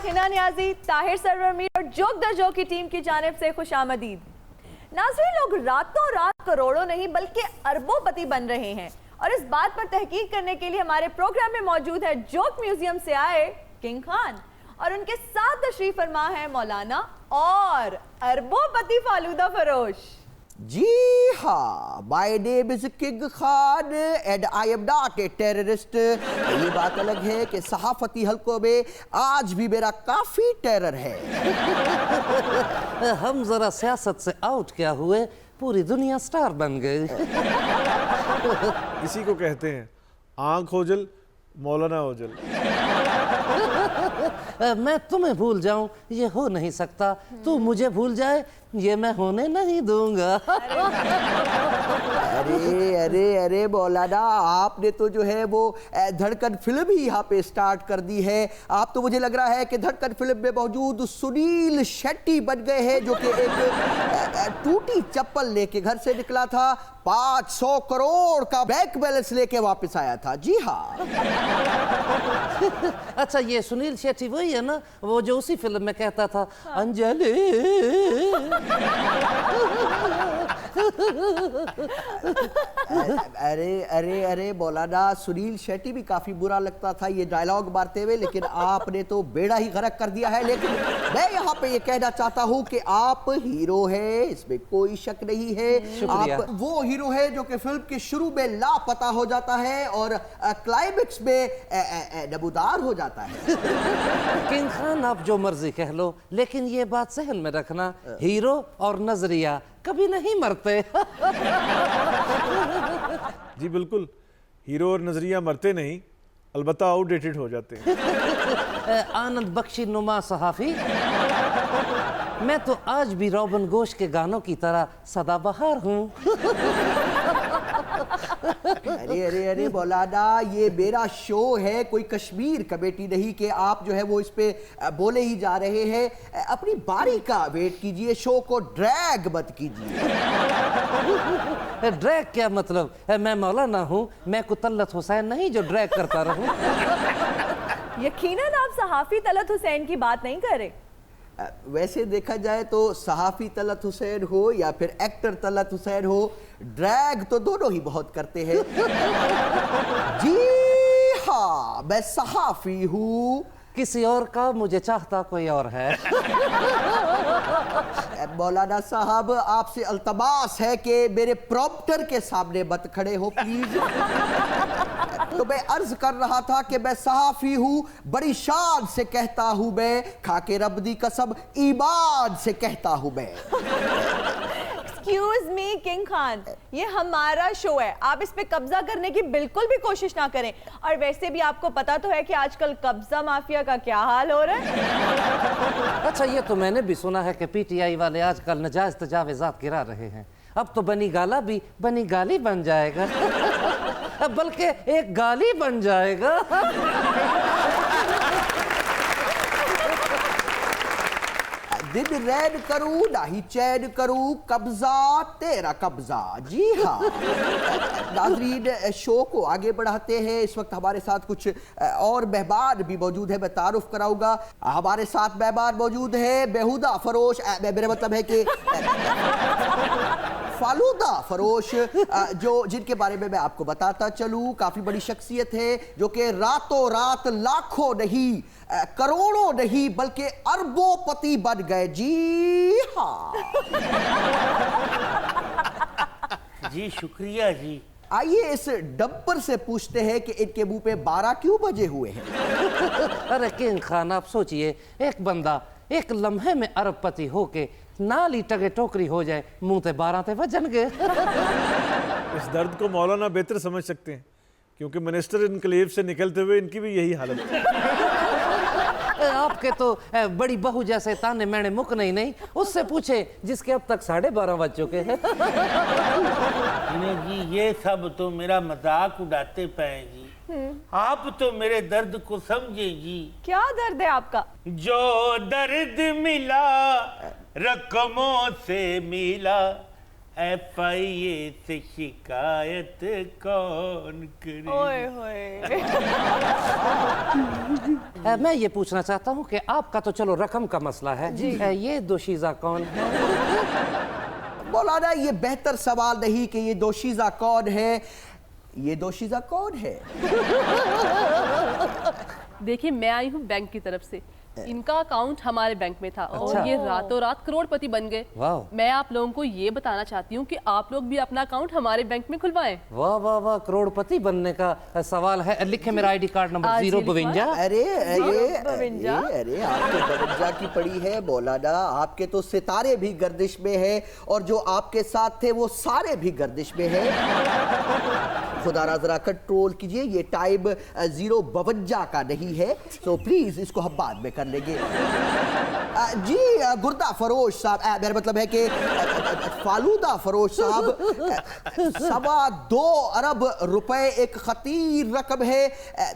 Hina Niazi, Tahir server Mir और joke दर joke की team की जानिब से खुशामदीद। नाज़रीन, लोग रातों रात करोड़ों नहीं बल्कि अरबोंपति बन रहे हैं और इस बात पर तहकीक करने के लिए हमारे प्रोग्राम में मौजूद है जोक म्यूजियम से आए किंग खान और उनके साथ तशरीफ फरमा है मौलाना और अरबोंपति फालूदा फरोश। जी हाँ, my name is king Khan and I am not a terrorist. ये बात अलग है कि सहाफती हलकों में आज भी मेरा काफी टेरर है। हम जरा सियासत से आउट क्या हुए, पूरी दुनिया स्टार बन गई। इसी को कहते हैं आंख ओझल मौलाना ओझल। मैं तुम्हें भूल जाऊं ये हो नहीं सकता, तू मुझे भूल जाए ये मैं होने नहीं दूंगा। अरे अरे अरे मौलाना, आपने तो जो है वो धड़कन फिल्म ही यहाँ पे स्टार्ट कर दी है। आप तो मुझे लग रहा है कि धड़कन फिल्म में मौजूद सुनील शेट्टी बन गए हैं, जो कि एक टूटी चप्पल लेके घर से निकला था, 500 करोड़ का बैंक बैलेंस लेके वापस आया था। जी हाँ। अच्छा, ये सुनील शेट्टी वही है ना, वो जो उसी फिल्म में कहता था अंजलि। अरे अरे अरे मौलाना, सुनील शेट्टी भी काफी बुरा लगता था ये डायलॉग मारते हुए, लेकिन आपने तो बेड़ा ही गर्क कर दिया है। लेकिन मैं यहाँ पे ये कहना चाहता हूँ कि आप हीरो हैं, इसमें कोई शक नहीं है। आप वो हीरो है जो कि फिल्म के शुरू में लापता हो जाता है और क्लाइमेक्स में नबूदार हो जाता है। किंग खान, आप जो मर्जी कह लो, लेकिन ये बात सहन में रखना, हीरो और नजरिया कभी नहीं मरते। जी बिल्कुल, हीरो और नजरिया मरते नहीं, अलबत्ता आउटडेटेड हो जाते हैं। आनंद बख्शी नुमा सहाफी, मैं तो आज भी रॉबिन घोष के गानों की तरह सदाबहार हूँ। अरे अरे अरे मौलाना, ये मेरा शो है, कोई कश्मीर कमेटी नहीं कि आप जो है वो इस पे बोले ही जा रहे हैं। अपनी बारी का वेट कीजिए, शो को ड्रैग मत कीजिए। ड्रैग क्या मतलब? मैं मौलाना हूँ, मैं कुतल्लत हुसैन नहीं जो ड्रैग करता रहूँ। यकीनन आप सहाफी तलत हुसैन की बात नहीं कर रहे। वैसे देखा जाए तो सहाफी तलत हुसैन हो या फिर एक्टर तलत हुसैन हो, ड्रैग तो दोनों ही बहुत करते हैं। जी हाँ, मैं सहाफी हूँ। किसी और का मुझे चाहता कोई और है। मौलाना साहब, आपसे अल्तमास है कि मेरे प्रॉम्प्टर के सामने मत खड़े हो प्लीज। तो मैं अर्ज कर रहा था कि मैं सहाफी हूँ, बड़ी शान से कहता हूँ मैं, खाके रब दी कसम ईमान से कहता हूँ मैं। एक्सक्यूज मी किंग खान, ये हमारा शो है, आप इस पे कब्जा करने की बिल्कुल भी कोशिश ना करें। और वैसे भी आपको पता तो है कि आजकल कब्जा माफिया का क्या हाल हो रहा है। अच्छा, ये तो मैंने भी सुना है कि पीटीआई वाले आजकल नजायज तजाविजात गिरा रहे हैं। अब तो बनी गाला भी बनी गाली बन जाएगा। बल्कि एक गाली बन जाएगा। दिन रैन करूं ना ही चैन करूं, कब्जा तेरा कब्जा। जी हाँ नाजरीन, शो को आगे बढ़ाते हैं। इस वक्त हमारे साथ कुछ और मेहमान भी मौजूद है, मैं तारुफ कराऊंगा। हमारे साथ मेहमान मौजूद है बेहुदा फरोश, मेरा मतलब है कि फालूदा फरोश, जो जिनके बारे में मैं आपको बताता चलूं, काफी बड़ी शख्सियत है जो कि रातों रात लाखों नहीं करोड़ों नहीं बल्कि अरबोंपति बन गए। जी हाँ। जी शुक्रिया जी। आइए इस डब्बर से पूछते हैं कि इनके मुंह पे 12 क्यों बजे हुए हैं। अरे किंग खान, आप सोचिए, एक बंदा एक लम्हे में अरबपति होके नाली टगे टोकरी हो जाए, मुंह ते 12 ते बजन गए। इस दर्द को मौलाना बेहतर समझ सकते हैं, क्योंकि मिनिस्टर इनकलेव से निकलते हुए इनकी भी यही हालत है। आपके तो बड़ी बहू जैसे ताने मैंने मुक नहीं, उससे पूछे जिसके अब तक 12:30 बज चुके हैं। जी ये सब तो मेरा मजाक उड़ाते पे जी, आप तो मेरे दर्द को समझे जी। क्या दर्द है आपका? जो दर्द मिला रकमों से मिला, FIA से शिकायत कौन करे? ओए होए। मैं ये पूछना चाहता हूँ कि आपका तो चलो रकम का मसला है, ये दोशीज़ा कौन है? मौलाना ये बेहतर सवाल नहीं कि ये दोशीज़ा कौन है, ये दोशीज़ा कौन है? देखिए, मैं आई हूँ बैंक की तरफ से। इनका अकाउंट हमारे बैंक में था अच्छा। और ये रातों रात करोड़पति बन गए। वाह। मैं आप लोगों को ये बताना चाहती हूँ कि आप लोग भी अपना अकाउंट हमारे बैंक में खुलवाएं। वाह वाह वाह, करोड़पति बनने का सवाल है। लिखे मेरा ID कार्ड नंबर आज 052। अरे अरे बवंजा? अरे अरे आपके बवंजा की पड़ी है मौलाना, आपके तो सितारे भी गर्दिश में है और जो आपके साथ थे वो सारे भी गर्दिश में है। खुदा जरा कंट्रोल कीजिए, ये टाइम 052 का नहीं है, तो प्लीज इसको हम बाद में कर लेंगे। जी गुर्दा फरोश साहब, मेरा मतलब है कि फालूदा फरोश साहब, 2.25 अरब रुपए एक खतीर रकम है,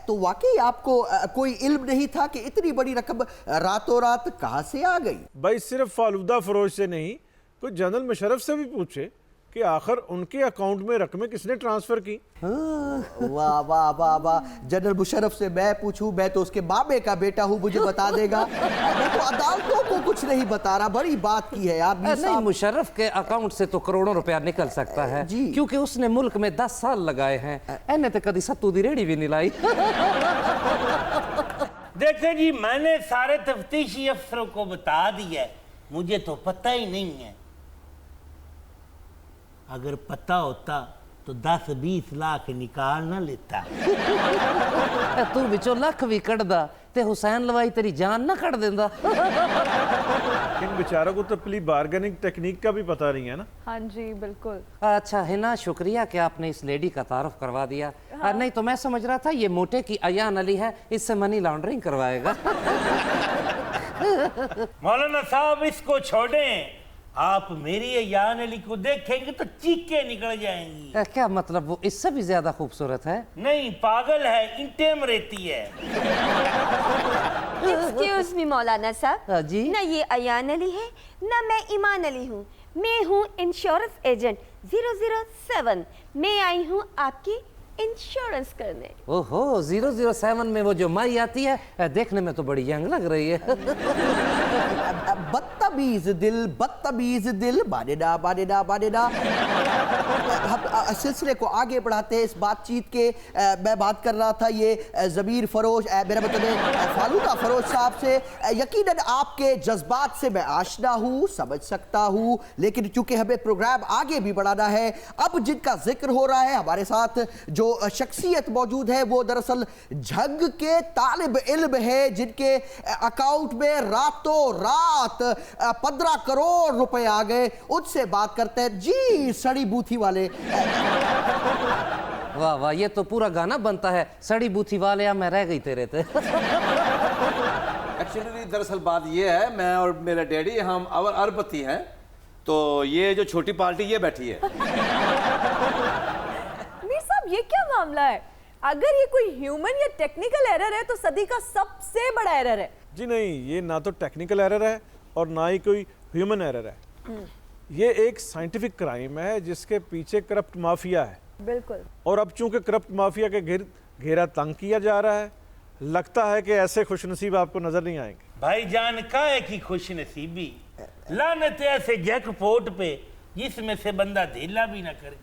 तो वाकई आपको कोई इल्म नहीं था कि इतनी बड़ी रकम रातों रात कहां से आ गई? भाई सिर्फ फालूदा फरोश से नहीं, कोई जनरल मुशर्रफ से भी पूछे कि आखिर उनके अकाउंट में रकमें किसने ट्रांसफर की। वाह वाह वाह वाह, जनरल मुशर्रफ से मैं पूछूं? मैं तो उसके बाबे का बेटा हूं, मुझे बता देगा। मैं तो अदालतों को कुछ नहीं बता रहा। बड़ी बात की है यार। नहीं, मुशर्रफ के अकाउंट से तो करोड़ों रुपया निकल सकता है जी। क्योंकि उसने मुल्क में 10 साल लगाए हैं। एने तो कभी सत्तू दी रेड़ी भी नहीं लाई। देखो जी, मैंने सारे तफ्तीशी अफसरों को बता दिया है, मुझे तो पता ही नहीं है। अगर पता होता तो 10-20 लाख निकाल ना लेता। तू बिचो लख भी कटदा ते हुसैन लवाई तेरी जान ना कट देंदा। इन बेचारों को तो प्ली बार्गेनिंग टेक्निक का भी पता नहीं है ना। हाँ जी बिल्कुल। अच्छा हिना, शुक्रिया कि आपने इस लेडी का तारुफ करवा दिया। नहीं तो मैं समझ रहा था ये मोटे की अयान अली है, इससे मनी लॉन्ड्रिंग करवाएगा। मौलाना साहब इसको छोड़ें, आप मेरी अयान अली को देखेंगे तो चीखें निकल जाएंगी। क्या मतलब, वो इससे भी ज्यादा खूबसूरत है? नहीं, पागल है, इंटे में रहती है। एक्सक्यूज मी मौलाना साहब, जी? ना ये अयान अली है ना मैं ईमान अली हूँ। मैं हूँ इंश्योरेंस एजेंट 007। मैं आई हूँ आपकी इंश्योरेंस करने। ओहो, 007 में वो जो माई आती है, देखने में तो बड़ी यंग लग रही है। बदतमीज दिल, बानेडा बानेडा बानेडा। हम सिलसिले को आगे बढ़ाते हैं इस बातचीत के। मैं बात कर रहा था ये ज़मीर फरोश, मेरा मतलब है फालूदा फरोश साहब से। यकीनन आपके जज्बात से मैं आशना हूँ, समझ सकता हूँ, लेकिन चूंकि हमें प्रोग्राम आगे भी बढ़ाना है, अब जिनका जिक्र हो रहा है हमारे साथ जो शख्सियत मौजूद है वो दरअसल झंग के तालिब इल्म है, जिनके अकाउंट में रातों रात 15 करोड़ रुपए आ गए। उनसे बात करते हैं। जी सड़ी बूथी वाले। वाह वाह, ये तो पूरा गाना बनता है, सड़ी बूथी वाले या मैं रह गई तेरे ते। एक्चुअली दरअसल बात ये है, मैं और मेरा डैडी हम अरबपति हैं, तो ये जो छोटी पार्टी ये बैठी है। मीर साहब ये क्या मामला है? अगर ये कोई ह्यूमन या टेक्निकल एरर है तो सदी का सबसे बड़ा एरर है। जी नहीं, ये ना तो टेक्निकल एरर है और ना ही कोई ह्यूमन एरर है। ये एक साइंटिफिक क्राइम है जिसके पीछे करप्ट माफिया है। बिल्कुल। और अब चूंकि करप्ट माफिया के घेरा तंग किया जा रहा है, लगता है कि ऐसे खुशनसीब आपको नजर नहीं आएंगे। भाईजान का है कि खुश नसीबी, लानत ऐसे जैकपॉट पे जिसमें से बंदा ढीला भी ना करे।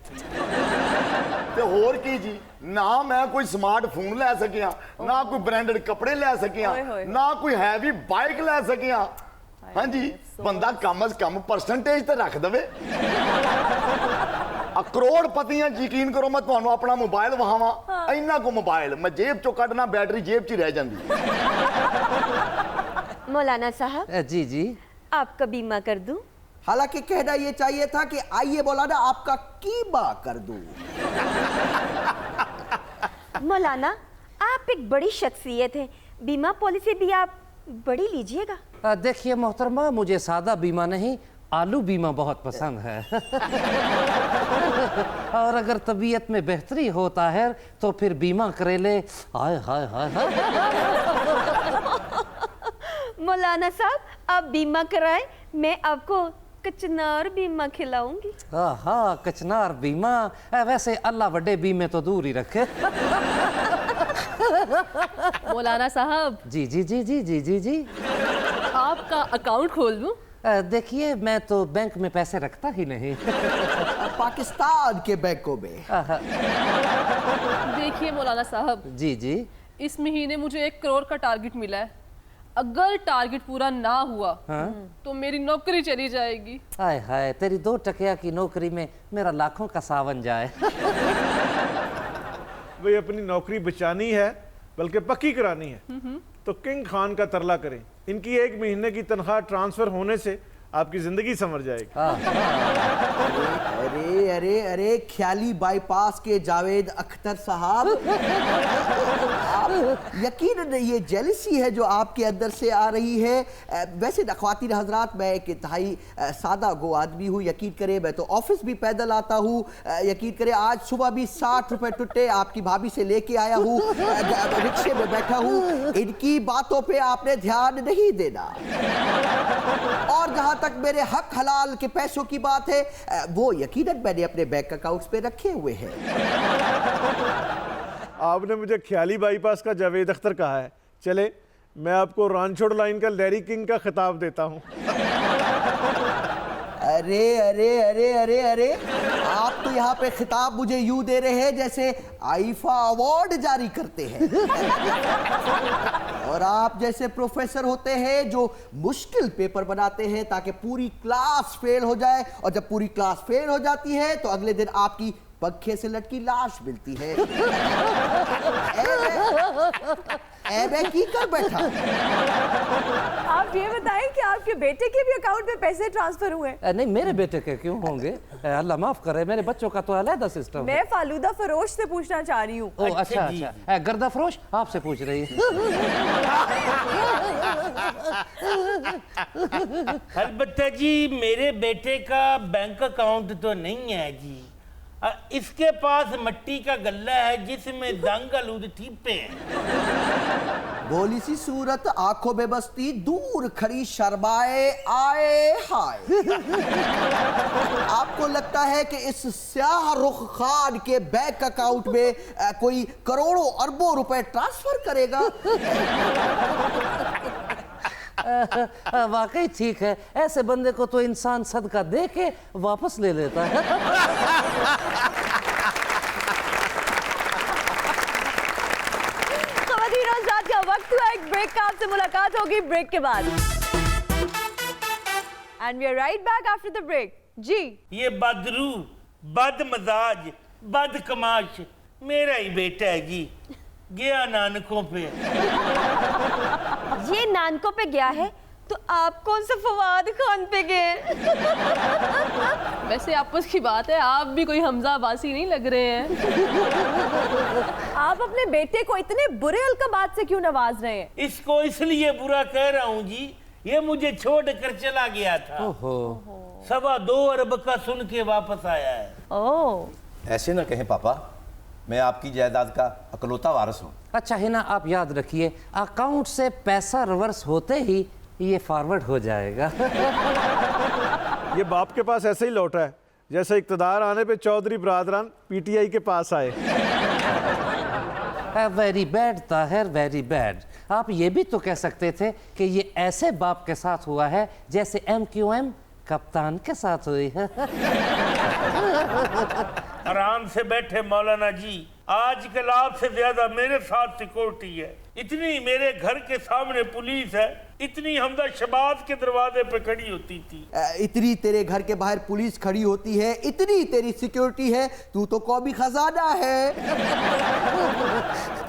ਤੇ ਹੋਰ ਕੀ ਜੀ, ਨਾ ਮੈਂ ਕੋਈ ਸਮਾਰਟਫੋਨ ਲੈ ਸਕਿਆ, ਨਾ ਕੋਈ ਬ੍ਰਾਂਡਡ ਕੱਪੜੇ ਲੈ ਸਕਿਆ, ਨਾ ਕੋਈ ਹੈਵੀ ਬਾਈਕ ਲੈ ਸਕਿਆ। ਹਾਂਜੀ, ਬੰਦਾ ਕਮ ਅਜ਼ ਕਮ ਪਰਸੈਂਟੇਜ ਤੇ ਰੱਖ ਦਵੇ। ਆ ਕਰੋੜਪਤੀਆਂ ਯਕੀਨ ਕਰੋ, ਮੈਂ ਤੁਹਾਨੂੰ ਆਪਣਾ ਮੋਬਾਈਲ ਵਹਾਵਾਂ, ਇੰਨਾ ਕੋ ਮੋਬਾਈਲ ਮੈਂ ਜੇਬ ਚੋਂ ਕੱਢਣਾ, ਬੈਟਰੀ ਜੇਬ 'ਚ ਹੀ ਰਹਿ ਜਾਂਦੀ। मौलाना साहब, जी जी, आपका बीमा कर दूं? हालांकि कहना ये चाहिए था कि आइए मौलाना आपका कीमा कर दूं। मौलाना आप एक बड़ी शख्सियत है, बीमा पॉलिसी भी आप बड़ी लीजिएगा। देखिए मोहतरमा, मुझे सादा बीमा नहीं, आलू बीमा बहुत पसंद है। और अगर तबीयत में बेहतरी होता है तो फिर बीमा करेले। हाय हाय हाय हाय। मौलाना साहब आप बीमा कराएं, मैं आपको कचनार बीमा खिलाऊंगी। हाँ, कचनार बीमा। वैसे अल्लाह बड़े बीमे तो दूर ही रखे। मौलाना साहब, जी जी जी जी जी जी जी। आपका अकाउंट खोल दूं? देखिए, मैं तो बैंक में पैसे रखता ही नहीं। पाकिस्तान के बैंकों में। देखिए मौलाना साहब, जी जी। इस महीने मुझे 1 करोड़ का टारगेट मिला है। अगर टारगेट पूरा ना हुआ तो मेरी नौकरी चली जाएगी। हाय हाय, तेरी 2 टकिया की नौकरी में मेरा लाखों का सावन जाए। भाई अपनी नौकरी बचानी है बल्कि पक्की करानी है तो किंग खान का तरला करें। इनकी 1 महीने की तनख्वाह ट्रांसफर होने से आपकी जिंदगी संवर जाएगी। अरे अरे अरे, ख्याली बाईपास के जावेद अख्तर साहब, आप यकीनन ये जेलसी है जो आपके अंदर से आ रही है। वैसे ख्वातीन हजरात, मैं एक इंतहाई सादा गो आदमी हूँ। यकीन करे, मैं तो ऑफिस भी पैदल आता हूँ। यकीन करे, आज सुबह भी 60 रुपए टुट्टे आपकी भाभी से लेके आया हूँ। रिक्शे में बैठा हूँ। इनकी बातों पे आपने ध्यान नहीं देना। और जहां तक मेरे हक हलाल के पैसों की बात है, वो यकीनन मैंने अपने बैंक अकाउंट्स पे रखे हुए हैं। आपने मुझे ख्याली बाईपास का जावेद अख्तर कहा है। चले, मैं आपको रानछोड़ लाइन का लैरी किंग का खिताब देता हूँ। अरे अरे अरे अरे अरे, आप तो यहाँ पे खिताब मुझे यूं दे रहे हैं जैसे आईफा अवार्ड जारी करते हैं। और आप जैसे प्रोफेसर होते हैं जो मुश्किल पेपर बनाते हैं ताकि पूरी क्लास फेल हो जाए, और जब पूरी क्लास फेल हो जाती है तो अगले दिन आपकी पंखे से लटकी लाश मिलती है। ऐबे की कर बैठा। आप ये बताएं कि आपके बेटे के भी अकाउंट में पैसे ट्रांसफर हुए? नहीं, मेरे बेटे के क्यों होंगे? अल्लाह माफ करे, मेरे बच्चों का तो अलग सिस्टम है। मैं फालूदा फरोश से पूछना चाह रही हूँ। ओह अच्छा अच्छा, गर्दा फरोश आपसे पूछ रही है। अलबत्ता जी, मेरे बेटे का बैंक अकाउंट तो नहीं है जी। इसके पास मट्टी का गल्ला है जिसमें दंग आलूद ठीपे हैं। भोली सी सूरत, आंखों में बस्ती, दूर खड़ी शर्माए आए हाय। आपको लगता है कि इस स्याह रुख खान के बैंक अकाउंट में कोई करोड़ों अरबों रुपए ट्रांसफर करेगा? वाकई ठीक है, ऐसे बंदे को तो इंसान सदका दे के वापस ले लेता है। ख़वातीन और हज़रात का वक्त हुआ एक ब्रेक का। आपसे मुलाकात होगी ब्रेक के बाद। And we are right back after the break. जी, ये बदरू, बदमजाज, बदकमाश मेरा ही बेटा है जी। गया नानकों पे। ये नानकों पे गया है तो आप कौन सा फवाद खान पे गए? वैसे आपस की बात है, आप भी कोई हमजा अब्बासी नहीं लग रहे हैं। आप अपने बेटे को इतने बुरे अलकाबात से क्यों नवाज रहे हैं? इसको इसलिए बुरा कह रहा हूँ जी, ये मुझे छोड़ कर चला गया था। ओहो। 2.25 अरब का सुन के वापस आया है। ओह, ऐसे ना कहें पापा, मैं आपकी जायदाद का अकलौता वारिस हूँ। अच्छा है ना, आप याद रखिए, अकाउंट से पैसा रिवर्स होते ही ये फॉरवर्ड हो जाएगा। ये बाप के पास ऐसे ही लौटा है जैसे इक्तदार आने पे चौधरी बरादरान पीटीआई के पास आए। Very bad Tahir, very bad. आप ये भी तो कह सकते थे कि ये ऐसे बाप के साथ हुआ है जैसे MQM कप्तान के साथ हुई है। आराम से बैठे मौलाना जी, आजकल आपसे ज्यादा मेरे साथ सिक्योरिटी है। इतनी मेरे घर के सामने पुलिस है, इतनी हमदा शबाज के दरवाजे पे खड़ी होती थी। इतनी तेरे घर के बाहर पुलिस खड़ी होती है, इतनी तेरी सिक्योरिटी है, तू तो कौमी खजाना है।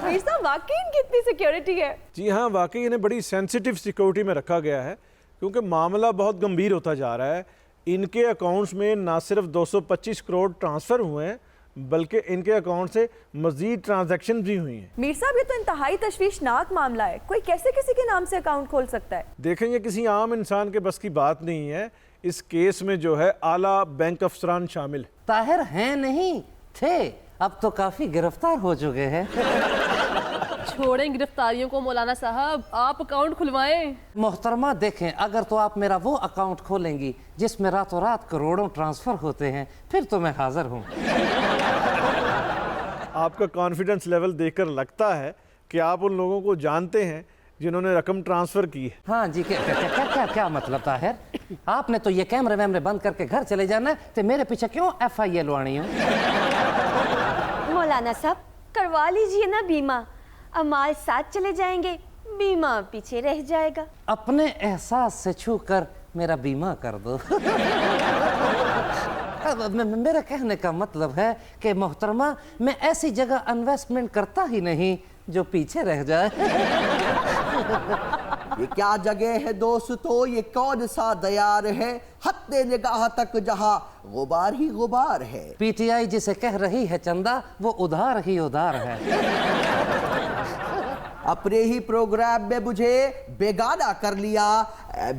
मीर साहब, वाकई इनकी इतनी सिक्योरिटी है? जी हाँ, वाकई इन्हें बड़ी सेंसिटिव सिक्योरिटी में रखा गया है क्योंकि मामला बहुत गंभीर होता जा रहा है। इनके अकाउंट्स में ना सिर्फ 225 करोड़ ट्रांसफ़र हुए हैं बल्कि इनके अकाउंट से मजीद ट्रांजैक्शन भी हुई हैं। मीर साहब, ये तो इंतहाई तशवीशनाक मामला है। कोई कैसे किसी के नाम से अकाउंट खोल सकता है? देखें, ये किसी आम इंसान के बस की बात नहीं है। इस केस में जो है आला बैंक अफसरान शामिल। ताहिर हैं नहीं थे, अब तो काफी गिरफ्तार हो चुके हैं। छोड़ें गिरफ्तारियों को मौलाना साहब, आप अकाउंट खुलवाएं। मोहतरमा देखें, अगर तो आप मेरा वो अकाउंट खोलेंगी जिसमें रातों रात करोड़ों ट्रांसफर होते हैं, फिर तो मैं हाजिर हूँ। आपका कॉन्फिडेंस लेवल देखकर लगता है कि आप उन लोगों को जानते हैं जिन्होंने रकम ट्रांसफर की है। हाँ जी, क्या क्या क्या क्या, क्या मतलब ताहिर? आपने तो ये कैमरे वैमरे बंद करके घर चले जाना, तो मेरे पीछे क्यों FIA लवानी हो? मौलाना साहब करवा लीजिए ना बीमा, अमाल साथ चले जाएंगे, बीमा पीछे रह जाएगा। अपने एहसास से छू कर मेरा बीमा कर दो। मेरा कहने का मतलब है कि मोहतरमा, मैं ऐसी जगह इन्वेस्टमेंट करता ही नहीं जो पीछे रह जाए। ये क्या जगह है दोस्तों, ये कौन सा दयार है, हत्ते निगाह तक जहां गुबार ही गुबार है। PTI जिसे कह रही है चंदा, वो उधार ही उधार है। अपने ही प्रोग्राम में मुझे बेगाना कर लिया,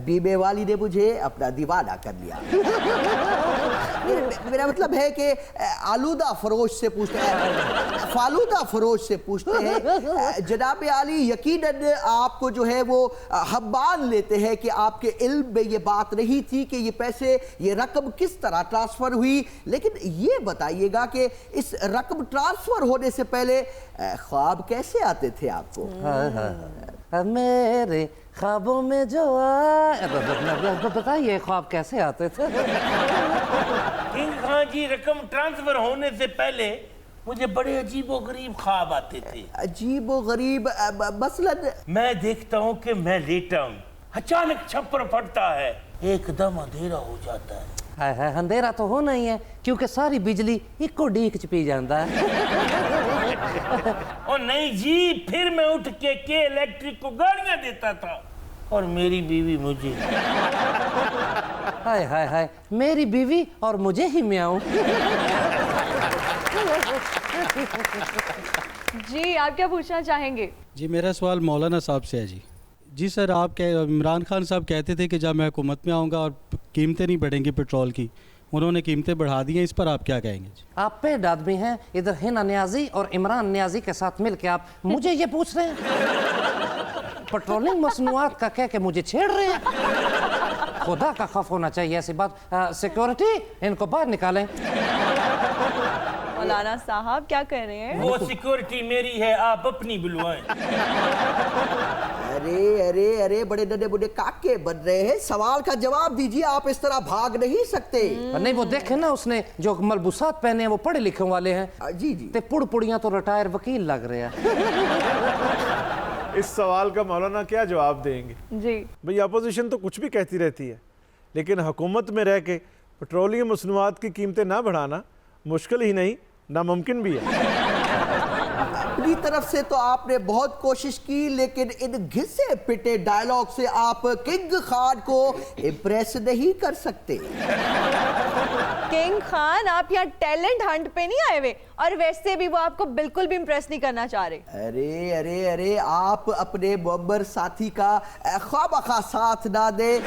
बीमे वाली ने मुझे अपना दीवाना कर लिया। मेरा मतलब है कि आलूदा फरोश से पूछते हैं, फालूदा फरोश से पूछते हैं, जनाब आली यकीनन आपको जो है वो हम मान लेते हैं कि आपके इल्म में ये बात नहीं थी कि ये पैसे, ये रकम किस तरह ट्रांसफर हुई, लेकिन ये बताइएगा कि इस रकम ट्रांसफर होने से पहले ख्वाब कैसे आते थे आपको? मेरे ख्वाबों में जो बताइए ख्वाब कैसे आते थे? किंग खान जी, रकम ट्रांसफर होने से पहले मुझे बड़े अजीबो गरीब ख्वाब आते थे। अजीबो गरीब मसलन? मैं देखता हूँ कि मैं लेटा हूँ, अचानक छप्पर फटता है, एकदम अंधेरा हो जाता है। हाय हाय, अंधेरा तो होना ही है क्योंकि सारी बिजली इको डीक च पी जाता है। और नहीं जी, फिर मैं उठ के इलेक्ट्रिक को गालियां देता था और मेरी बीवी मुझे। हाय हाय हाय, मेरी बीवी और मुझे ही म्याऊं। जी आप क्या पूछना चाहेंगे? जी मेरा सवाल मौलाना साहब से है जी। जी सर, आप इमरान खान साहब कहते थे कि जब मैं हुकूमत में आऊँगा और कीमतें नहीं बढ़ेंगी पेट्रोल की, उन्होंने कीमतें बढ़ा दी हैं, इस पर आप क्या कहेंगे? आप पेड आदमी हैं, इधर हिना न्याजी और इमरान न्याजी के साथ मिलके आप मुझे ये पूछ रहे हैं? पेट्रोलिंग मसनूआत का कह के मुझे छेड़ रहे हैं? खुदा का खौफ होना चाहिए ऐसी बात। सिक्योरिटी, इनको बाहर निकालें। मौलाना साहब क्या कह रहे हैं? वो सिक्योरिटी मेरी है, आप अपनी बुलवाएं। अरे अरे अरे, बड़े नन्हे मुन्ने काके बन रहे हैं, सवाल का जवाब दीजिए, आप इस तरह भाग नहीं सकते। नहीं वो देखे ना, उसने जो मलबूसात पहने हैं वो पढ़े लिखे वाले हैं। जी जी। ते पुड़ पुड़ियां तो रिटायर वकील लग रहे हैं। इस सवाल का मौलाना क्या जवाब देंगे? जी भाई, अपोजिशन तो कुछ भी कहती रहती है, लेकिन हुकूमत में रह के पेट्रोलियम मसनूआत की कीमतें ना बढ़ाना मुश्किल ही नहीं, नामुमकिन भी है। अपनी तरफ से तो आपने बहुत कोशिश की, लेकिन इन घिसे पिटे डायलॉग से आप किंग खान को इम्प्रेस नहीं कर सकते। किंग खान, आप यहाँ टैलेंट हंट पे नहीं आए हुए, और वैसे भी वो आपको बिल्कुल भी इम्प्रेस नहीं करना चाह रहे। अरे अरे अरे, आप अपने मुअम्मर साथी का ख्वाबखा साथ ना दे।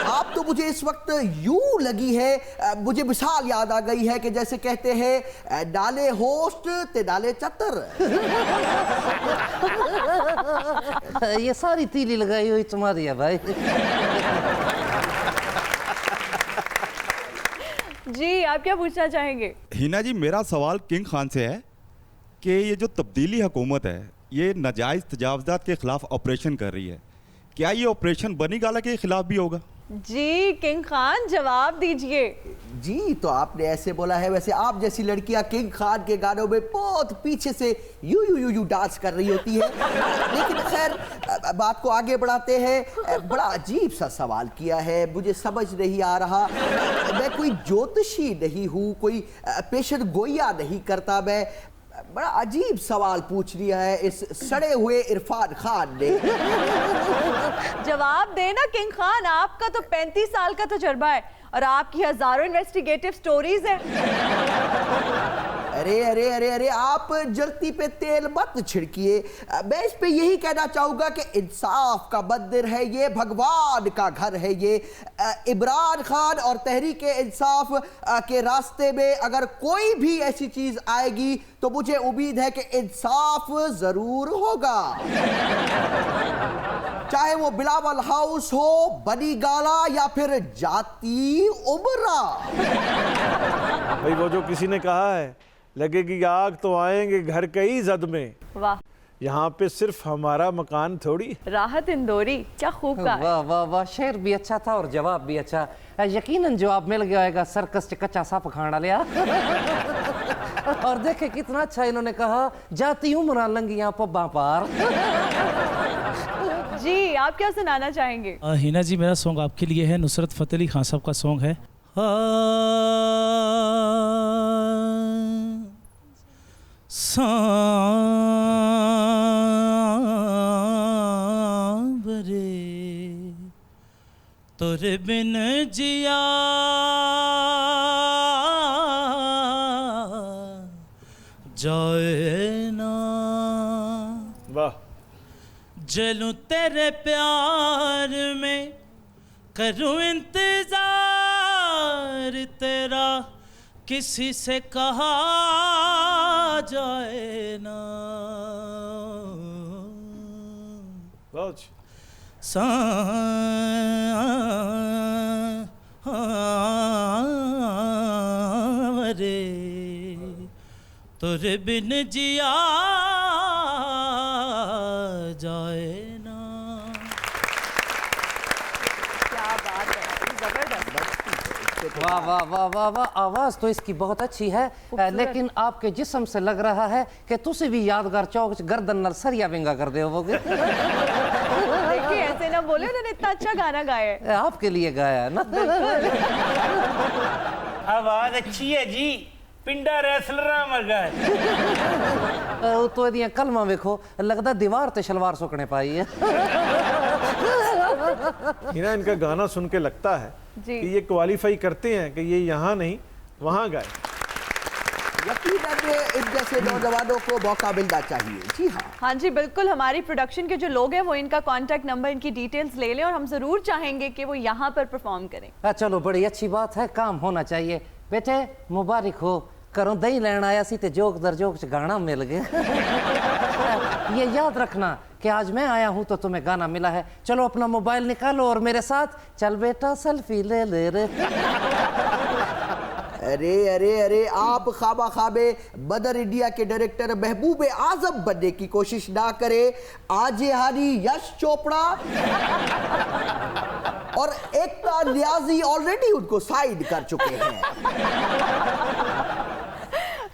आप तो मुझे इस वक्त यूं लगी है, मुझे मिसाल याद आ गई है कि जैसे कहते हैं, डाले होस्ट ते डाले चतर। ये सारी तीली लगाई हुई तुम्हारी है भाई। जी आप क्या पूछना चाहेंगे? हिना जी, मेरा सवाल किंग खान से है कि ये जो तब्दीली हुकूमत है, ये नाजायज़ तजावज़ात के खिलाफ ऑपरेशन कर रही है, क्या ये ऑपरेशन बनी गाला के खिलाफ भी होगा? जी किंग खान जवाब दीजिए। जी तो आपने ऐसे बोला है, वैसे आप जैसी लड़कियां किंग खान के गानों में बहुत पीछे से you you you you dance कर रही होती है। लेकिन खैर बात को आगे बढ़ाते हैं। बड़ा अजीब सा सवाल किया है, मुझे समझ नहीं आ रहा। मैं कोई ज्योतिषी नहीं हूँ, कोई पेशन गोया नहीं करता, मैं बड़ा अजीब सवाल पूछ लिया है इस सड़े हुए इरफान खान ने। जवाब देना किंग खान, आपका तो 35 साल का तजुर्बा है और आपकी हजारों इन्वेस्टिगेटिव स्टोरीज हैं। अरे अरे अरे अरे, आप जलती पे तेल मत छिड़किए। मैं इस पे यही कहना चाहूंगा कि इंसाफ का मंदिर है ये, भगवान का घर है ये। इमरान खान और तहरीक इंसाफ के रास्ते में अगर कोई भी ऐसी चीज आएगी तो मुझे उम्मीद है कि इंसाफ जरूर होगा, चाहे वो बिलावल हाउस हो, बनी गाला या फिर जाती उमरा। भाई वो जो किसी ने कहा है, लगेगी आग तो आएंगे घर कई जद में। वाह, यहाँ पे सिर्फ हमारा मकान थोड़ी। राहत इंदौरी, क्या खूब कहा। वाह वाह वाह, शेर भी अच्छा था और जवाब भी अच्छा। यकीनन जवाब मिल गया होगा, सर्कस च कच्चा सा पखाड़ा लिया। और देखे कितना अच्छा इन्होंने कहा, जाती उम्र लंगियां पब्बा पार। जी आप क्या सुनाना चाहेंगे? हिना जी, मेरा सॉन्ग आपके लिए है, नुसरत फतेह अली खान साहब का सॉन्ग है। सांवरे तोरे बिन जिया जाए ना, वाह, जलूं तेरे प्यार में, करूं इंतजार तेरा, किसी से कहा जाए ना। सांवरे तोरे बिन जिया जाए ना। क्या बात है, जबरदस्त। वाह वाह वाह वाह वाह, आवाज तो इसकी बहुत अच्छी है, लेकिन आपके जिस्म से लग रहा है कि तुसी भी यादगार चौक गर्दन नल सरिया विंगा कर दे होगे। देखिए ऐसे ना बोले, उन्होंने इतना अच्छा गाना गाया है। आपके लिए गाया है ना। आवाज अच्छी है जी, पिंडा रेसलर वर्गा है। तो यदि कलमा वेखो, लगता दीवार ते शलवार सुकने पाई है। हिना, इनका गाना सुन के लगता है कि ये क्वालिफाई करते हैं कि ये यहाँ नहीं वहाँ गाए। यकीनन इन जैसे नौजवानों को मौका मिलना चाहिए। जी हाँ, हाँ जी बिल्कुल। हमारी प्रोडक्शन के जो लोग हैं वो इनका कांटेक्ट नंबर, इनकी डिटेल्स ले लें और हम जरूर चाहेंगे कि वो यहाँ पर परफॉर्म करें। चलो बड़ी अच्छी बात है, काम होना चाहिए। बेटे मुबारक हो, करो दही लेना आया सी ते जोक दर जोक च गाना मिल गया। ये याद रखना कि आज मैं आया हूं तो तुम्हें गाना मिला है। चलो अपना मोबाइल निकालो और मेरे साथ चल बेटा सेल्फी ले ले रे। अरे अरे अरे, आप खाबा खाबे मदर इंडिया के डायरेक्टर महबूब आजम बनने की कोशिश ना करें। आज हानी यश चोपड़ा और एकता न्याजी ऑलरेडी उनको साइड कर चुके हैं।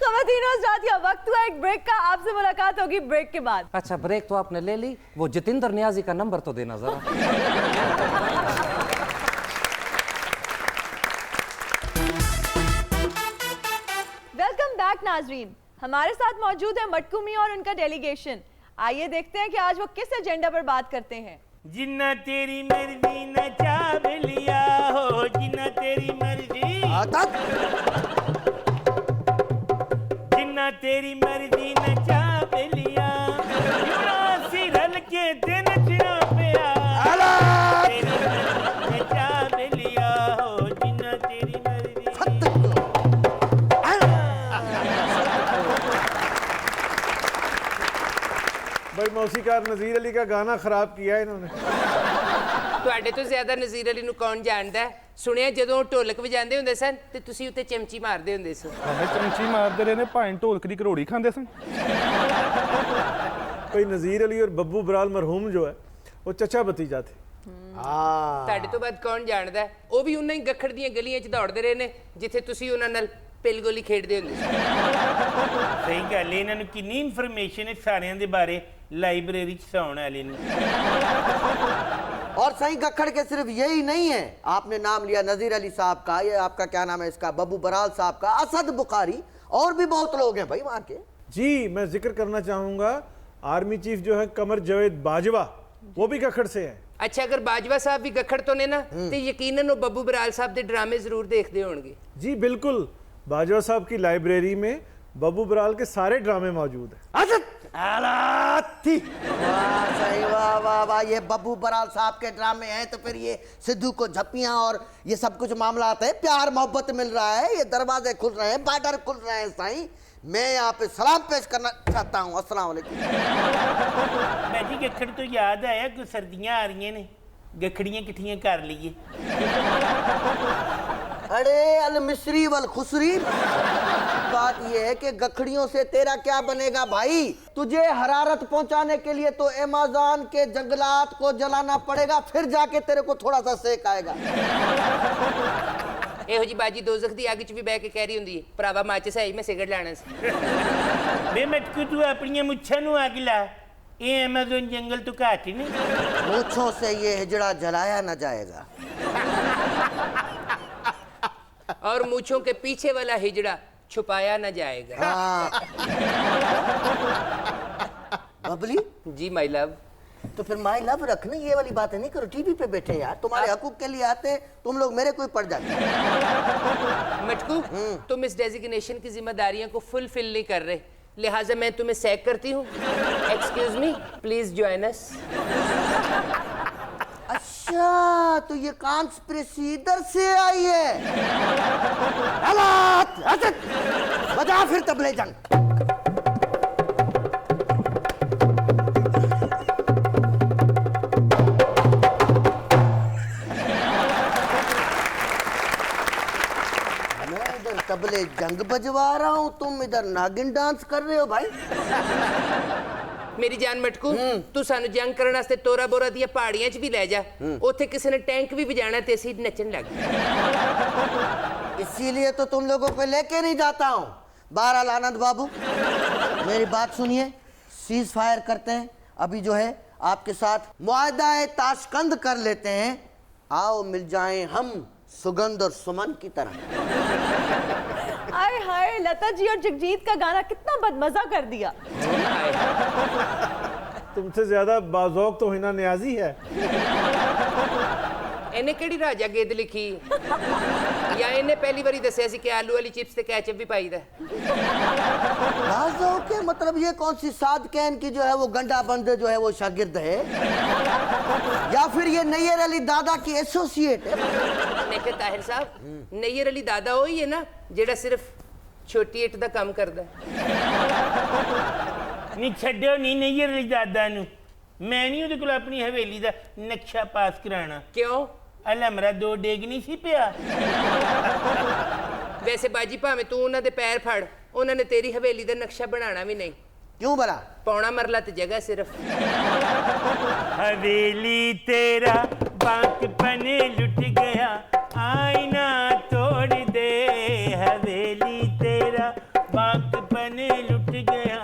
खवातीनो का वक्त हुआ एक ब्रेक का, आपसे मुलाकात होगी ब्रेक के बाद। अच्छा ब्रेक तो आपने ले ली, वो जितेंद्र न्याजी का नंबर तो देना जरा। वेलकम बैक नाजरीन, हमारे साथ मौजूद है मटकू मियां और उनका डेलीगेशन। आइए देखते हैं कि आज वो किस एजेंडा पर बात करते हैं। जिन्ना तेरी मर्जी न चाह लिया हो, जिन्ना तेरी मर्जी, जिन्ना तेरी मर्जी न चाह लिया, सी रल के दिन चिड़ा पिया, तेरी मर्जी न चाह लिया हो, जिन्ना तेरी मर्जी। भाई मौसीकार नज़ीर अली का गाना खराब किया है इन्होंने। ਤੁਹਾਡੇ ਤੋਂ ਜ਼ਿਆਦਾ ਨਜ਼ੀਰ ਅਲੀ ਨੂੰ ਕੌਣ ਜਾਣਦਾ ਹੈ? ਸੁਣਿਆ ਜਦੋਂ ਢੋਲਕ ਵਜਾਉਂਦੇ ਹੁੰਦੇ ਸਨ ਤੇ ਤੁਸੀਂ ਉੱਤੇ ਚਮਚੀ ਮਾਰਦੇ ਹੁੰਦੇ ਸੀ। ਚਮਚੀ ਮਾਰਦੇ ਰਹੇ ਨੇ, ਭਾਂ ਢੋਲਕ ਦੀ ਘਰੋੜੀ ਖਾਂਦੇ ਸਨ। भाई नज़ीर अली और बब्बू बराल मरहूम जो है वो चचा भतीजा थे। ਤੁਹਾਡੇ ਤੋਂ ਬਾਅਦ ਕੌਣ ਜਾਣਦਾ ਹੈ? ਉਹ ਵੀ ਉਹਨਾਂ ਹੀ ਗੱਖੜ ਦੀਆਂ ਗਲੀਆਂ 'ਚ ਦੌੜਦੇ ਰਹੇ ਨੇ ਜਿੱਥੇ ਤੁਸੀਂ ਉਹਨਾਂ ਨਾਲ ਪਿਲ ਗੋਲੀ ਖੇਡਦੇ ਹੁੰਦੇ ਸੀ। ਸਹੀ ਗੱਲ ਹੈ, ਇਹਨਾਂ ਨੂੰ ਕਿੰਨੀ ਇਨਫੋਰਮੇਸ਼ਨ ਹੈ ਸਾਰਿਆਂ ਦੇ ਬਾਰੇ ਲਾइब्रेरी 'ਚ ਸੌਣ ਵਾਲੇ ਨੂੰ। और सही गखड़ के सिर्फ यही नहीं है, आपने नाम लिया नजीर अली साहब का, ये आपका क्या नाम है इसका, बब्बू बराल साहब का, असद बुखारी, और भी बहुत लोग हैं भाई वहां के। जी मैं जिक्र करना चाहूंगा आर्मी चीफ जो है कमर जावेद बाजवा, वो भी गखड़ से है। अच्छा अगर बाजवा साहब भी गखड़ तो ने ना तो यकीनन वो बब्बू बराल साहब के ड्रामे जरूर देखते होंगे। जी बिल्कुल, बाजवा साहब की लाइब्रेरी में बब्बू बराल के सारे ड्रामे मौजूद हैं। सही, वाह वाह वाह, ये बब्बू बराल साहब के ड्रामे हैं तो फिर ये सिद्धू को झप्पियां और ये सब कुछ मामला आता है, प्यार मोहब्बत मिल रहा है, ये दरवाजे खुल रहे हैं, बॉर्डर खुल रहे हैं। साईं, मैं यहाँ पे सलाम पेश करना चाहता हूँ। अस्सलाम वालेकुम। मैं जी गखड़ तो याद आया कि सर्दियां आ रही ने, गखड़ियां किठियां कर लीए। अरे अल मिस्री वल खुसरी, बात यह है कि गखड़ियों से तेरा क्या बनेगा भाई। तुझे हरारत पहुंचाने के लिए तो अमेज़न के जंगलात को जलाना पड़ेगा, फिर जाके तेरे को थोड़ा सा सेक आएगा। ਇਹੋ ਜੀ ਬਾਜੀ ਦੋਜ਼ਖ ਦੀ ਅੱਗ 'ਚ ਵੀ ਬਹਿ ਕੇ ਕਹਿ ਰਹੀ ਹੁੰਦੀ ਹੈ, ਭਰਾਵਾ ਮਾਚਿਸ ਹੈ ਮੈਂ ਸਿਗਰਟ ਲੈਣਾ ਸੀ। ਵੇ ਮਟਕੂ ਤੂੰ ਆਪਣੀਆਂ ਮੁੱਛਾਂ ਨੂੰ ਅੱਗ ਲਾ, ਇਹ ਅमेज़न जंगल तो घाट नहीं। मूछों से ये हिजड़ा जलाया न जाएगा। और मूछों के पीछे वाला हिजड़ा छुपाया न जाएगा। बबली जी माय लव। तो फिर माय लव रखना, ये वाली बातें नहीं करो। टीवी पे बैठे यार, तुम्हारे हकूक के लिए आते हैं, तुम लोग मेरे को ही पड़ जाते। मटकू, तुम इस डेजिग्नेशन की जिम्मेदारियों को फुलफिल नहीं कर रहे, लिहाजा मैं तुम्हें सैक करती हूँ। Excuse me, please join us. अच्छा, तो ये कॉन्स्पिरेसी इधर से आई है। हालात बजा फिर तबले जंग। तबले जंग बजवा रहा हूँ, तुम इधर नागिन डांस कर रहे हो भाई। मेरी जान मटकू, तू सानू जंग करने वास्ते तोरा बोरा दिया पहाड़ियां च भी ले जा, उथे किसी ने टैंक भी बजाना ते असीं नचन लग। इसीलिए तो तुम लोगों को लेके नहीं जाता हूँ। बहरहाल आनंद बाबू, मेरी बात सुनिए, सीज फायर करते हैं। अभी जो है आपके साथ मुआहदा ताशकंद कर लेते हैं। आओ मिल जाएं हम सुगंध और सुमन की तरह। हाय हाय, लता जी और जगजीत का गाना कितना बदमजा कर दिया। तुमसे ज्यादा बाज़ौक तो हिना नियाजी है। इन्हें केड़ी राजा गेद लिखी या इन्हें पहली बारी दसिया सी कि आलू वाली चिप्स ते केचप भी पाई दा। बाज़ौक के मतलब ये कौन सी साद कैन की जो है वो गंडा बंदे जो है वो शागिर्द है, या फिर ये नैयर अली दादा की एसोसिएट है? देखे ताहिर साहब, नैयर अली दादा वो ही है ना जेड़ा सिर्फ छोटी इट दा काम करदा है। नहीं छड्डो नहीं नैयर अली दादा नू, मैं नहीं उहदे कोल अपनी हवेली दा नक्शा पास कराना। क्यों? अलमरा दो डेग नहीं सी पिया। वैसे बाजी भावें तू उन्हां दे पैर फड़, उन्हां ने तेरी हवेली दा नक्शा बनाना भी नहीं। क्यों भला? पौना मरला ते जगह सिर्फ। हवेली तेरा बांकपन लुट गया, आईना तोड़ दे। हवेली तेरा बांकपन लुट गया,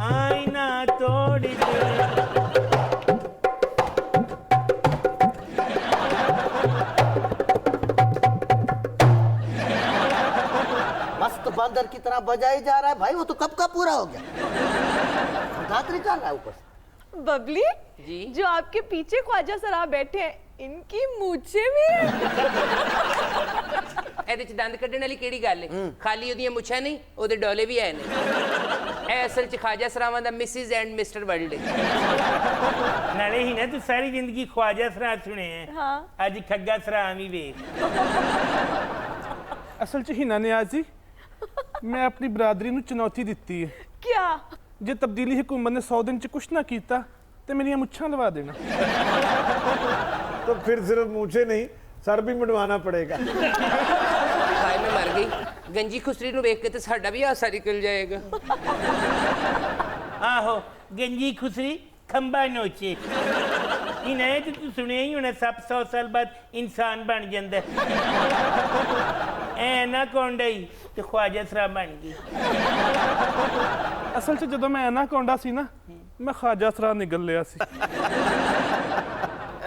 आईना तोड़ दे। मस्त बंदर की तरह बजाई जा रहा है भाई, वो तो कब का पूरा हो गया। दादरी निकाल रहा है ऊपर से। बबली जी? जो आपके पीछे ख्वाजा सराब बैठे हैं, इनकी मूछें भी हैं। ਇਹਦੇ ਚ ਦੰਦ ਕੱਢਣ ਵਾਲੀ ਕਿਹੜੀ ਗੱਲ ਹੈ? ਖਾਲੀ ਉਹਦੀਆਂ ਮੁੱਛਾਂ ਨਹੀਂ, ਉਹਦੇ ਡੋਲੇ ਵੀ ਹੈ ਨੇ। ਇਹ ਅਸਲ ਚ ਖਾਜਾ ਸਰਾਵਾਂ ਦਾ ਮਿਸਿਸ ਐਂਡ ਮਿਸਟਰ ਵਰਲਡ ਹੈ। ਨਾਲੇ ਹੀ ਨਾ ਤੂੰ ਸਾਰੀ ਜ਼ਿੰਦਗੀ ख्वाजा सरा सुने हैं, हाँ। ਅੱਜ ਖੱਗਾ ਸਰਾ ਵੀ ਵੇਖ। ਅਸਲ 'ਚ ਹੀਨਾ ਨਿਆਜ਼ ਜੀ, ਮੈਂ ਆਪਣੀ ਬਰਾਦਰੀ ਨੂੰ ਚੁਣੌਤੀ ਦਿੱਤੀ ਹੈ। क्या? ਜੇ ਤਬਦੀਲੀ ਹਕੂਮਤ ਨੇ 100 ਦਿਨ 'ਚ ਕੁਛ ਨਾ ਕੀਤਾ ਤੇ ਮੇਰੀਆਂ ਮੁੱਛਾਂ ਲਵਾ ਦੇਣਾ। तो फिर सिर्फ मूछे नहीं, सर भी मुंडवाना पड़ेगा। ਹਾਏ ਮੈਂ ਮਰ ਗਈ, ਗੰਜੀ ਖੁਸਰੀ ਨੂੰ ਵੇਖ ਕੇ ਤੇ ਸਾਡਾ ਵੀ ਹਾਸਾ ਨਿਕਲ ਜਾਏਗਾ। आहो गंजी खुसरी खंबा नोचे। इन्हें तो तू सुने ही होना, सब 100 साल बाद इंसान बन जाता है। ना कौंडा ही तो ख्वाजा सरा बन गई। ਅਸਲ 'ਚ ਜਦੋਂ ਮੈਂ ਐਨਾਕੋਂਡਾ ਸੀ ਨਾ, ਮੈਂ ਖਾਜਾ ਸਰਾ ਨਿਗਲ ਲਿਆ ਸੀ।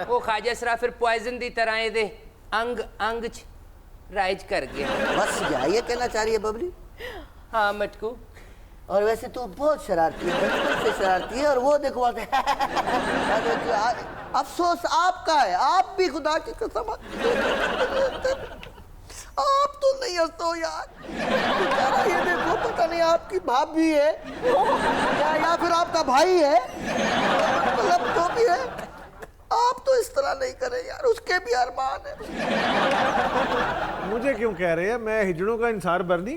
ਉਹ ਖਾਜਾ ਸਰਾ ਫਿਰ ਪੋਇਜ਼ਨ ਦੀ ਤਰ੍ਹਾਂ ਇਹਦੇ ਅੰਗ ਅੰਗ ਚ ਰਾਜ ਕਰ ਗਿਆ। बस क्या ये कहना चाह रही है बबली? हाँ मटकू, और वैसे तो बहुत शरारती है, बचपन से शरारती है। और वो देखो अफसोस आपका है, आप भी खुदा की कसम आप तो नहीं हंसते हो यार। बेचारा ये देखो पता नहीं आपकी भाभी है या फिर आपका भाई है, मतलब जो भी है, आप तो इस तरह नहीं करें यार, उसके भी अरमान है। मुझे क्यों कह रहे हैं, मैं हिजड़ों का इंसार बरनी।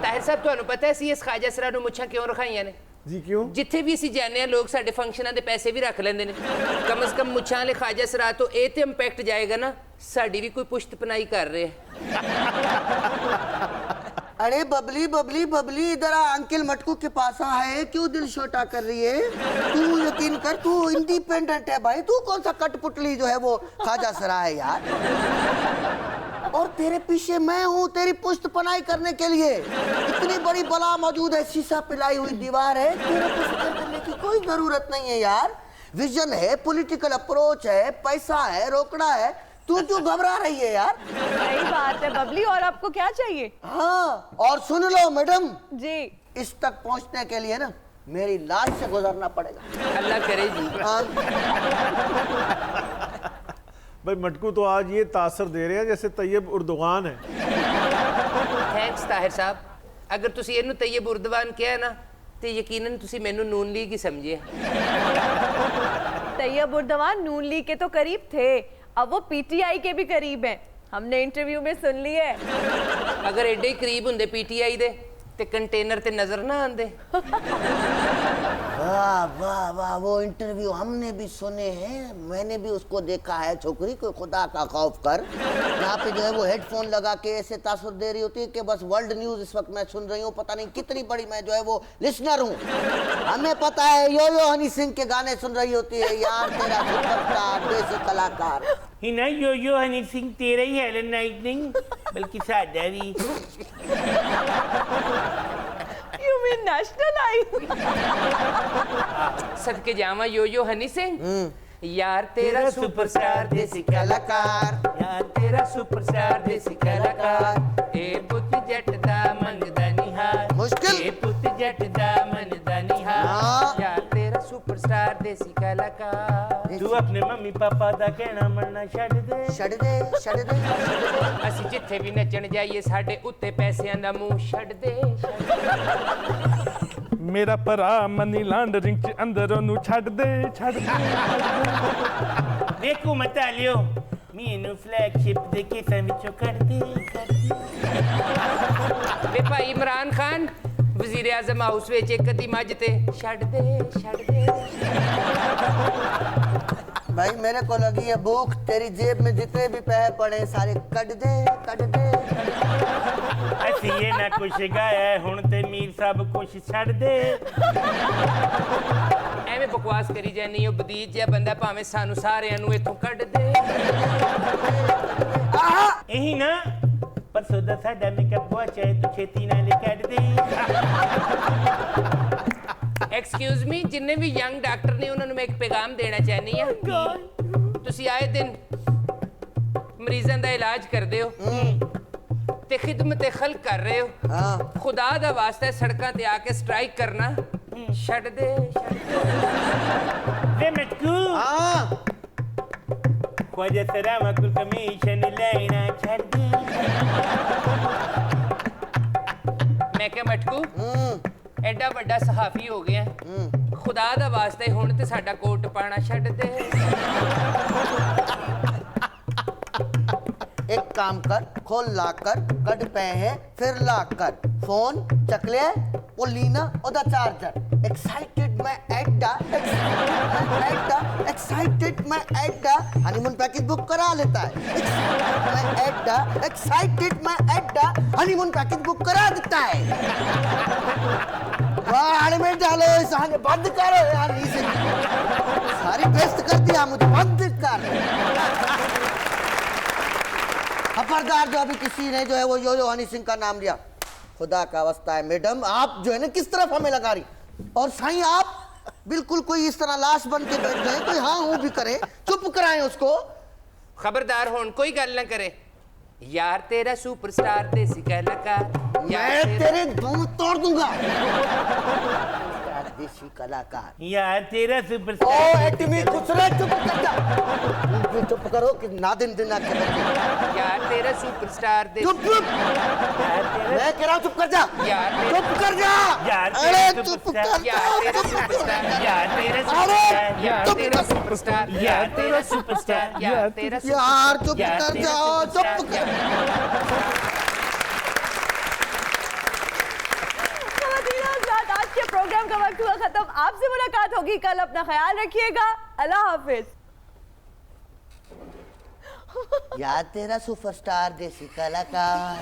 ताहिर साहब ਤੁਹਾਨੂੰ ਪਤਾ ਹੈ ਸੀ ਇਸ ਖਾਜਾ ਸਰਾ ਨੂੰ ਮੁੱਛਾਂ ਕਿਉਂ ਰਖਾਈਆਂ ਨੇ? जी क्यों? ਜਿੱਥੇ ਵੀ ਅਸੀਂ ਜਾਂਦੇ ਆ ਲੋਕ ਸਾਡੇ ਫੰਕਸ਼ਨਾਂ ਦੇ ਪੈਸੇ ਵੀ ਰੱਖ ਲੈਂਦੇ ਨੇ। ਕਮ ਸੇ ਕਮ ਮੁੱਛਾਂ ਵਾਲੇ ਖਾਜਾ ਸਰਾ ਤੋਂ ਇਹ ਤੇ ਇੰਪੈਕਟ ਜਾਏਗਾ ਨਾ, ਸਾਡੀ ਵੀ ਕੋਈ ਪੁਸ਼ਤ ਪਨਾਈ ਕਰ ਰਿਹਾ। अरे बबली बबली बबली, इधर आ, अंकल मटकू के पास है, क्यों दिल छोटा कर रही है? तू यकीन कर, तू इंडिपेंडेंट है भाई, तू कौन सा कठपुतली जो है वो खाजा सरा है यार। और तेरे पीछे मैं हूँ तेरी पुश्त पनाई करने के लिए। इतनी बड़ी बला मौजूद है, शीशा पिलाई हुई दीवार है, तेरे पुश्त करने की कोई जरूरत नहीं है यार। विजन है, पॉलिटिकल अप्रोच है, पैसा है, रोकड़ा है, तू क्यों घबरा रही है यार? सही बात है बबली, और आपको क्या चाहिए? हाँ, और सुन लो मैडम जी, इस तक पहुंचने के लिए ना मेरी लाश से गुजरना पड़ेगा। अल्लाह करे जी। भाई मटकू तो आज ये तासर दे रहे हैं जैसे तैयब उर्दुगान है। थैंक्स ताहिर साहब, अगर तुसी ਇਹਨੂੰ तैयब उर्दुगान किया ना तो यकीनन तुसी मैनू नून लीग ही समझे। तैयब उर्दुगान नून लीग के तो करीब थे, अब वो पीटीआई के भी करीब हैं, हमने इंटरव्यू में सुन ली है। अगर एडे ही करीब होंगे पीटीआई दे ते कंटेनर ते नजर ना आंदे। वाह वाह वाह, वो इंटरव्यू हमने भी सुने हैं, मैंने भी उसको देखा है। छोकरी को खुदा का खौफ कर, यहाँ पे जो है वो हेडफोन लगा के ऐसे तासुर दे रही होती है कि बस वर्ल्ड न्यूज इस वक्त मैं सुन रही हूँ, पता नहीं कितनी बड़ी मैं जो है वो लिसनर हूँ। हमें पता है यो हनी सिंह के गाने सुन रही होती है, यार तेरा सुपरस्टार देसी कलाकार। ही ना यो हनी सिंह तेरा ही है नाइटनिंग, बल्कि साडा भी। You mean national आई? सदके जावा यो हनी सिंह, यार तेरा सुपरस्टार देसी कलाकार, यार तेरा सुपरस्टार देसी कलाकार, ए पुत जट दा मन दा निहार, मुश्किल ए पुत जट दा मन दा निहार, यार तेरा सुपरस्टार देसी कलाकार। तू अपने मम्मी पापा दा कहना मनना छड़ दे, छड़ दे, छड़ दे, ਅਸੀਂ ਜਿੱਥੇ ਵੀ ਨੱਚਣ ਜਾਈਏ ਸਾਡੇ ਉੱਤੇ ਪੈਸਿਆਂ ਦਾ ਮੂੰਹ ਛੱਡ ਦੇ। ਮੇਰਾ ਭਰਾ ਮਨੀ ਲਾਂਡਰਿੰਗ ਚ ਅੰਦਰ ਉਹਨੂੰ ਛੱਡ ਦੇ, ਛੱਡ ਦੇ। देखो मत लियो मीनू फ्लैगशिप दे केसां विचों कर दे। ਵੇ ਭਾਈ ਇਮਰਾਨ ਖਾਨ ਵਜ਼ੀਰ ਆਜ਼ਮ ਹਾਊਸ ਵਿੱਚ ਇੱਕ ਅੱਧੀ ਮੱਝ ਤੇ ਛੱਡ ਦੇ, ਛੱਡ ਦੇ। भाई मेरे को लगी है भूख, तेरी जेब में जितने भी पैसे पड़े सारे कट दे, कट दे। ਅਸੀਂ ਇਹ ਨਾ ਕੁਛ ਗਾਇਆ ਹੁਣ ਤੇ ਮੀਰ ਸਭ ਕੁਛ ਛੱਡ ਦੇ। ਐਵੇਂ ਬਕਵਾਸ ਕਰੀ ਜਾਨੀ ਉਹ ਬਦੀਜ ਜਿਹਾ ਬੰਦਾ ਭਾਵੇਂ ਸਾਨੂੰ ਸਾਰਿਆਂ ਨੂੰ ਇੱਥੋਂ ਕੱਢ ਦੇ। ਇਹੀ ਨਾ ਪਰਸੋਂ ਦਾ ਸਾਡਾ ਮੇਕਅਪ ਪਹੁੰਚਿਆ ਤੂੰ ਛੇਤੀ ਨਾਲ ਕੱਢ ਦੇ। एक्सक्यूज मी, जिन्ने भी यंग डॉक्टर ने उन्होंने मैं एक पैगाम देना चाहनी है। तुसी आए दिन मरीजों का इलाज करते हो ते खिदमत खल्क कर रहे हो, खुदा दा वास्ता सड़कों ते आके स्ट्राइक करना छड़ दे, वे मटकू ख्वाजा सरामा कुल कमीशन लेना छड़ दे। मैं क्या मटकू एडा बड़ा सहाफी हो गया, खुदा दा वास्ते हुण ते साडा कोट पाना छड्ड दे। एक काम कर, खोल ला कर, कट पे है फिर ला कर, फोन चक ले वो लीना ओदा चार्जर। एक्साइटेड मैं एडा, एक्साइटेड मैं एडा, हनीमून पैकेज बुक करा लेता है। एक्साइटेड मैं एडा, हनीमून पैकेज बुक करा देता है। वाह में डालो इस बंद करो यार, इसे सारी बेइज्जत कर दिया मुझे, बंद कर। खबरदार जो अभी किसी ने जो है वो यो हनी सिंह का नाम लिया, खुदा का वास्ता है मैडम आप जो है ना किस तरफ हमें लगा रही, और साईं आप बिल्कुल कोई इस तरह लाश बन के बैठ गए, कोई हाँ हूँ भी करे, चुप कराएं उसको। खबरदार होन कोई गल ना करे, यार तेरा सुपरस्टार देसी कलाकार, मैं तेरे दोनों तोड़ दूंगा। देसी कलाकार। यार तेरा ओ सुपरस्टार एटमी खुसरा, चुप कर जा। तुम चुप करो कि नादिन दिन ना करे। यार तेरा सुपरस्टार दे चुप चुप, मैं कह रहा हूँ चुप कर जा। यार चुप कर जा। यार अरे तेरा चुप सुपरस्टार। कर जा। यार तेरा सुपरस्टार यार तेरा अरे सुपरस्टार। यार चुप तेरा कर। सुपरस्टार यार तेरा सुपरस्टार। यार तेरा यार चुप यार कर तेरा जाओ, चुप सुपरस्टार। कर। खवातीन और हज़रात, आज के प्रोग्राम का वक्त हुआ खत्म। आपसे मुलाकात होगी कल। अपना ख्याल रखिएगा। अल्लाह हाफिज। यार तेरा सुपरस्टार देसी कलाकार।